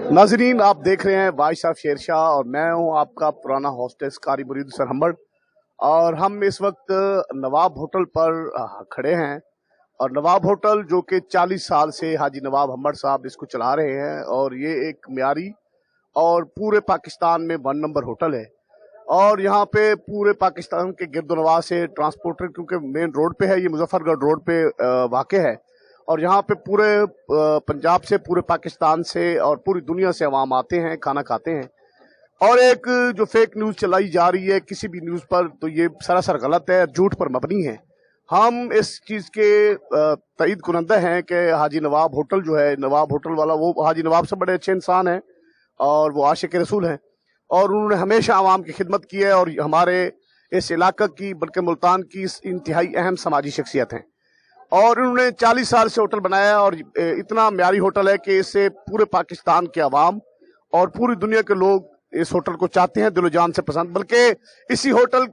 नाजरीन, आप देख रहे हैं वॉइस ऑफ शेरशाह और मैं हूं आपका पुराना होस्टेस कारी मुरीद सर हम्बड़। और हम इस वक्त नवाब होटल पर खड़े हैं और नवाब होटल जो कि 40 साल से हाजी नवाब हम्बड़ साहब इसको चला रहे हैं और ये एक मियारी और पूरे पाकिस्तान में 1 नंबर होटल है। और यहाँ पे पूरे पाकिस्तान के गिरदोनवाह से ट्रांसपोर्टर, क्योंकि मेन रोड पे है, ये मुजफ्फरगढ़ रोड पे वाक़ है और यहाँ पे पूरे पंजाब से, पूरे पाकिस्तान से और पूरी दुनिया से अवाम आते हैं, खाना खाते हैं। और एक जो फेक न्यूज़ चलाई जा रही है किसी भी न्यूज़ पर, तो ये सरासर गलत है, झूठ पर मबनी है। हम इस चीज़ के तईद कुनंदा हैं कि हाजी नवाब होटल जो है, नवाब होटल वाला, वो हाजी नवाब से बड़े अच्छे इंसान हैं और वो आशिक रसूल हैं और उन्होंने हमेशा आवाम की खिदमत की है और हमारे इस इलाके की, बल्कि मुल्तान की इंतहाई अहम समाजी शख्सियत हैं। और उन्होंने 40 साल से होटल बनाया और इतना म्यारी होटल है कि इससे पूरे पाकिस्तान के अवाम और पूरी दुनिया के लोग इस होटल को चाहते हैं, दिलो जान से पसंद। बल्कि इसी होटल,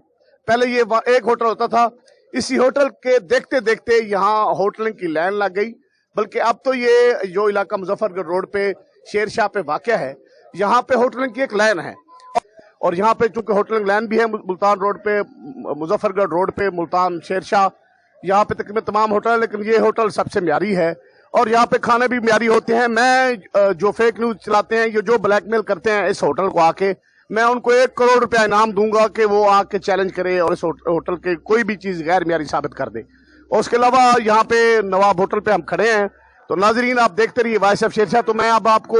पहले ये एक होटल होता था, इसी होटल के देखते देखते यहाँ होटलिंग की लाइन लग गई। बल्कि अब तो ये जो इलाका मुजफ्फरगढ़ रोड पे शेरशाह पे वाक़या है, यहाँ पे होटलिंग की एक लाइन है और यहाँ पे चूंकि होटलिंग लाइन भी है मुल्तान रोड पे, मुजफ्फरगढ़ रोड पे, मुल्तान, शेरशाह, यहाँ पे तकरीबन तमाम होटल है, लेकिन ये होटल सबसे म्यारी है और यहाँ पे खाने भी म्यारी होते हैं। मैं जो फेक न्यूज़ चलाते हैं, ये जो ब्लैकमेल करते हैं इस होटल को आके, मैं उनको 1 करोड़ रुपया इनाम दूंगा कि वो आके चैलेंज करे और इस होटल के कोई भी चीज़ गैर म्यारी साबित कर दे। और उसके अलावा यहाँ पे नवाब होटल पे हम खड़े हैं। तो नाजरीन, आप देखते रहिए वॉइस ऑफ शेरशाह। तो मैं अब आपको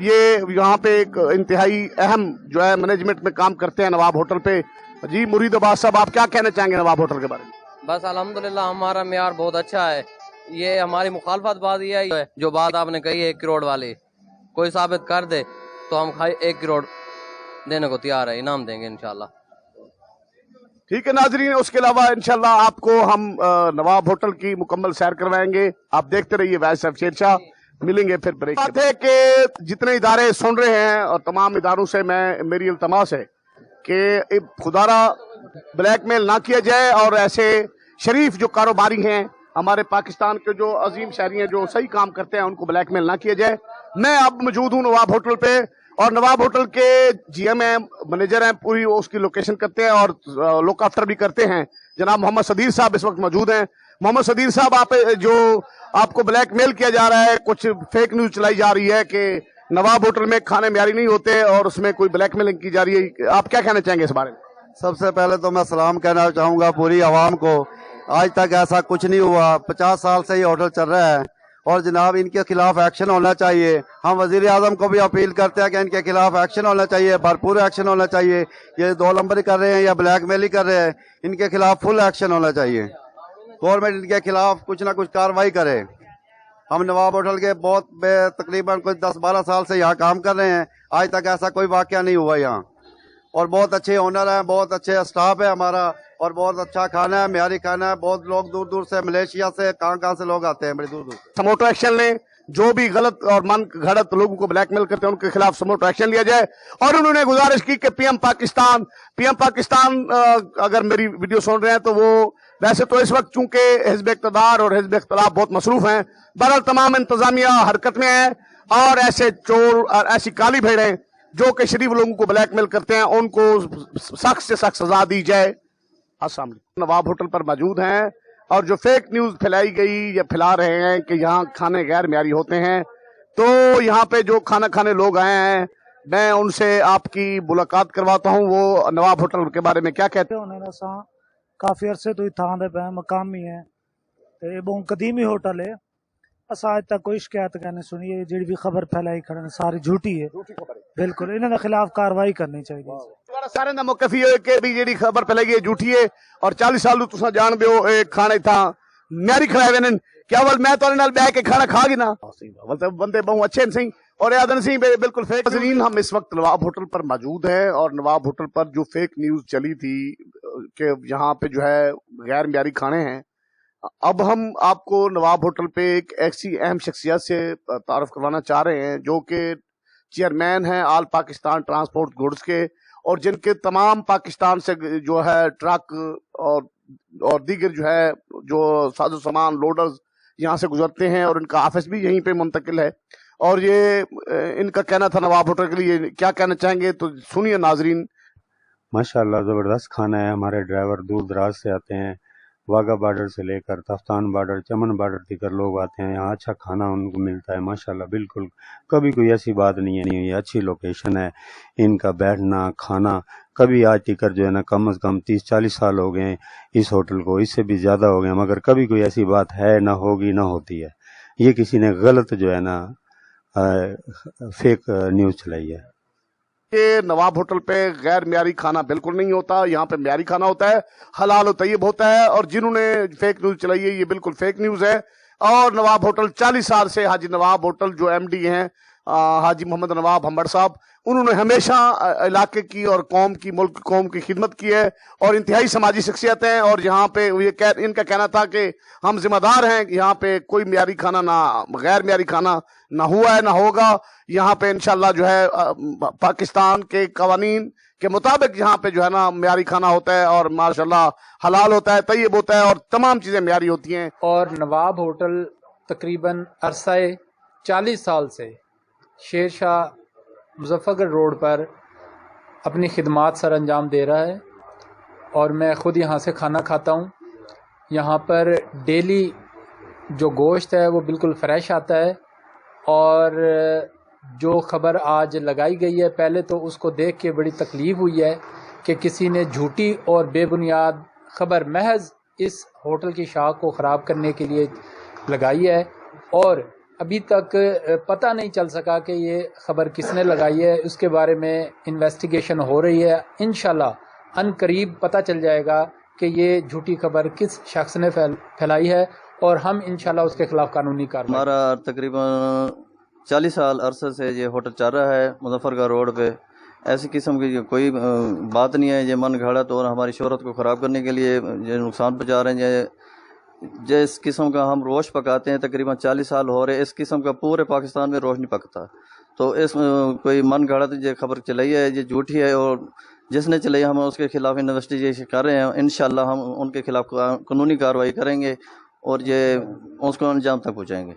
ये यहाँ पे एक इंतहाई अहम जो है मैनेजमेंट में काम करते हैं नवाब होटल पे, जी मुरीद अब्बास साहब, आप क्या कहना चाहेंगे नवाब होटल के बारे में? बस अल्हम्दुलिल्लाह, हमारा मेयार बहुत अच्छा है। ये हमारी मुखालफत बात ये है, जो बात आपने कही है 1 करोड़ वाली, कोई साबित कर दे तो हम 1 करोड़ देने को तैयार है, इनाम देंगे इंशाल्लाह। ठीक है नाजरीन, उसके अलावा इंशाल्लाह आपको हम नवाब होटल की मुकम्मल सैर करवाएंगे। आप देखते रहिए वॉइस ऑफ शेरशाह। मिलेंगे फिर ब्रेक। बात है कि जितने इदारे सुन रहे हैं और तमाम इदारों से मेरी इल्तमास है कि खुदारा ब्लैकमेल ना किया जाए और ऐसे शरीफ जो कारोबारी हैं, हमारे पाकिस्तान के जो अजीम शहरी हैं, जो सही काम करते हैं, उनको ब्लैकमेल ना किया जाए। मैं अब मौजूद हूँ नवाब होटल पे और नवाब होटल के GM हैं, मैनेजर हैं, पूरी उसकी लोकेशन करते हैं और लुक आफ्टर भी करते हैं। जनाब मोहम्मद सदीर साहब इस वक्त मौजूद हैं। मोहम्मद सदीर साहब, आप जो आपको ब्लैकमेल किया जा रहा है, कुछ फेक न्यूज चलाई जा रही है कि नवाब होटल में खाने म्यारी नहीं होते और उसमें कोई ब्लैकमेलिंग की जा रही है, आप क्या कहना चाहेंगे इस बारे में? सबसे पहले तो मैं सलाम कहना चाहूँगा पूरी आवाम को। आज तक ऐसा कुछ नहीं हुआ, 50 साल से ये होटल चल रहा है और जनाब इनके खिलाफ एक्शन होना चाहिए। हम वजीर आजम को भी अपील करते हैं कि इनके खिलाफ एक्शन होना चाहिए, भरपूर एक्शन होना चाहिए। ये 2 नंबरी कर रहे हैं या ब्लैकमेल कर रहे हैं, इनके खिलाफ फुल एक्शन होना चाहिए। गवर्नमेंट इनके खिलाफ कुछ ना कुछ कार्रवाई करे। हम नवाब होटल के बहुत तकरीबन कुछ 10-12 साल से यहाँ काम कर रहे हैं, आज तक ऐसा कोई वाकया नहीं हुआ यहाँ। और बहुत अच्छे ओनर हैं, बहुत अच्छे स्टाफ है हमारा और बहुत अच्छा खाना है, म्यारी खाना है। बहुत लोग दूर दूर से, मलेशिया से, कहाँ से लोग आते हैं, बड़ी दूर दूर से। समोटो एक्शन लें, जो भी गलत और मन घड़त लोगों को ब्लैकमेल करते हैं उनके खिलाफ समोटो एक्शन लिया जाए। और उन्होंने गुजारिश की कि PM पाकिस्तान अगर मेरी वीडियो सुन रहे हैं तो वो, वैसे तो इस वक्त चूंकि हिज़्ब इक़्तिदार और हिज़्ब इख्तिलाफ बहुत मसरूफ हैं, बहरहाल तमाम इंतजामिया हरकत में है और ऐसे चोर और ऐसी काली भेड़ें जो कि शरीफ लोगों को ब्लैकमेल करते हैं, उनको सख्त से सख्त सजा दी जाए। अस्सलाम वालेकुम। नवाब होटल पर मौजूद हैं और जो फेक न्यूज़ फैलाई गई या फैला रहे हैं कि यहाँ खाने गैर म्यारी होते हैं, तो यहाँ पे जो खाना खाने लोग आए हैं, मैं उनसे आपकी मुलाकात करवाता हूँ। वो नवाब होटल के बारे में क्या कहते हैं? काफी अरसे तो थां दे पे मकामी है, तो ये बहुत कदीमी होटल है। असा आज तक कोई शिकायत कहने सुनी है, जी भी खबर फैलाई खड़े सारी झूठी है, बिल्कुल इन्होंने खिलाफ कार्रवाई करनी चाहिए। सारे दा मौकफ ये है कि भी जेडी खबर फैलाई गई झूठी है और 40 साल तुसा जान दो खाने था म्यारी खड़ाए वेन, क्या वल मैं तो नाल बैठ के खाना खा गई ना, बंदे बहुत अच्छे सही और यादन सिंह बिल्कुल फेक। हम इस वक्त नवाब होटल पर मौजूद हैं और नवाब होटल पर जो फेक न्यूज चली थी कि यहाँ पे जो है गैर म्यारी खाने हैं, अब हम आपको नवाब होटल पे एक ऐसी अहम शख्सियत से तारुफ करवाना चाह रहे हैं जो कि चेयरमैन हैं ऑल पाकिस्तान ट्रांसपोर्ट गुड्स के और जिनके तमाम पाकिस्तान से जो है ट्रक और और दीगर जो है जो साजो सामान लोडर्स यहाँ से गुजरते हैं और इनका ऑफिस भी यहीं पे मुंतकिल है। और ये इनका कहना था नवाब होटल के लिए, क्या कहना चाहेंगे तो सुनिए नाजरीन। माशाल्लाह ज़बरदस्त खाना है। हमारे ड्राइवर दूर दराज से आते हैं, वाघा बॉर्डर से लेकर तफ्तान बॉर्डर, चमन बॉर्डर तक लोग आते हैं। यहाँ अच्छा खाना उनको मिलता है माशाल्लाह, बिल्कुल कभी कोई ऐसी बात नहीं है। ये अच्छी लोकेशन है, इनका बैठना खाना कभी आज तक जो है ना कम से कम 30-40 साल हो गए इस होटल को, इससे भी ज़्यादा हो गए, मगर कभी कोई ऐसी बात है ना होगी ना होती है। ये किसी ने गलत जो है ना फेक न्यूज़ चलाई है। ये नवाब होटल पे गैर म्यारी खाना बिल्कुल नहीं होता, यहाँ पे म्यारी खाना होता है, हलाल और तय्यब होता है। और जिन्होंने फेक न्यूज चलाई है ये बिल्कुल फेक न्यूज है। और नवाब होटल 40 साल से हाजी नवाब होटल जो एमडी हैं हाजी मोहम्मद नवाब हम्बड़ साहब, उन्होंने हमेशा इलाके की और कौम की, मुल्क कौम की खिदमत की है और इंतहाई समाजी शख्सियत हैं। और यहाँ पे इनका कहना था कि हम जिम्मेदार हैं कि यहाँ पे कोई म्यारी खाना ना, गैर म्यारी खाना ना हुआ है ना होगा। यहाँ पे इंशाल्लाह जो है पाकिस्तान के कवानीन के मुताबिक यहाँ पे जो है ना म्यारी खाना होता है और माशाल्लाह हलाल होता है, तय्यब होता है और तमाम चीजें म्यारी होती हैं। और नवाब होटल तकरीबन अरसाए 40 साल से शेर शाह मुजफ्फरगढ़ रोड पर अपनी खिदमात सर अंजाम दे रहा है और मैं ख़ुद यहाँ से खाना खाता हूँ। यहाँ पर डेली जो गोश्त है वो बिल्कुल फ़्रेश आता है और जो ख़बर आज लगाई गई है पहले तो उसको देख के बड़ी तकलीफ़ हुई है कि किसी ने झूठी और बेबुनियाद ख़बर महज इस होटल की शाख को ख़राब करने के लिए लगाई है और अभी तक पता नहीं चल सका कि ये ख़बर किसने लगाई है। उसके बारे में इन्वेस्टिगेशन हो रही है। इंशाल्लाह अनकरीब पता चल जाएगा कि ये झूठी खबर किस शख्स ने फैलाई है और हम इंशाल्लाह उसके खिलाफ कानूनी कार्रवाई। हमारा तकरीबन 40 साल अरसे से ये होटल चल रहा है मुजफ्फरगढ़ रोड पे। ऐसी किस्म की कोई बात नहीं है। ये मन घड़त और हमारी शोहरत को ख़राब करने के लिए ये नुकसान पहुँचा रहे हैं। जिस किस्म का हम रोश पकाते हैं तकरीबन 40 साल हो रहे, इस किस्म का पूरे पाकिस्तान में रोश नहीं पकता। तो इस कोई मन घड़त ये खबर चलाई है, ये झूठी है और जिसने चलाई हम उसके खिलाफ इन्वेस्टिगेशन कर रहे हैं। इंशाल्लाह हम उनके खिलाफ कानूनी कार्रवाई करेंगे और ये उसको अंजाम तक पहुँचाएंगे।